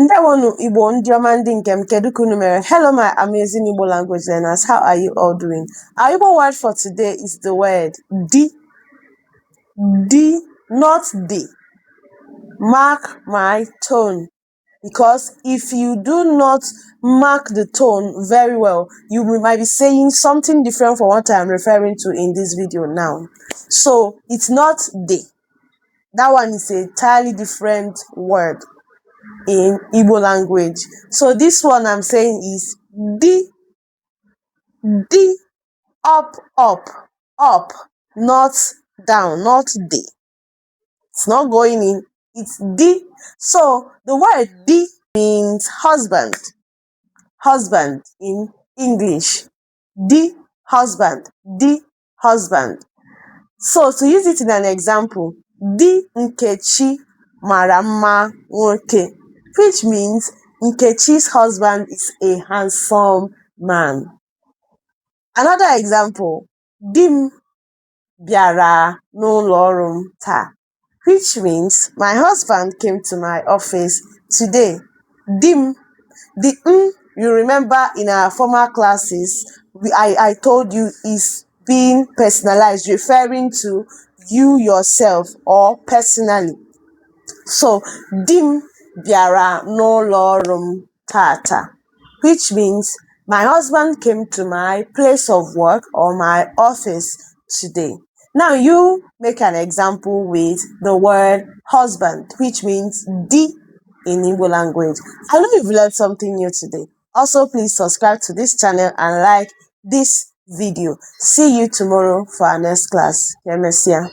Ndewonu Igbo ndị ọma ndị nke m, kedu ka unu mere? Hello my amazing Igbo language learners, how are you all doing? Our Igbo word for today is the word di. Di, not di. Mark my tone, because if you do not mark the tone very well, you might be saying something different from what I'm referring to in this video now. So it's not di. That one is a entirely different word in Igbo language. So this one I'm saying is di, di, up, not down, not di. It's not going in, it's di. So the word di means husband in English. Di, husband, di, husband. So to use it in an example, di Nkechi mara mma nwoke, which means Nkechi's husband is a handsome man. Another example, di m bịara n'ụlọ ọrụ m taa, which means my husband came to my office today. Di m, the you remember in our former classes, I told you is being personalized, referring to you yourself or personally. So, di m bịara n'ụlọ ọrụ m tata, which means my husband came to my place of work or my office today. Now you make an example with the word husband, which means di in Igbo language. I know you've learned something new today. Also, please subscribe to this channel and like this video. See you tomorrow for our next class. Kemesia.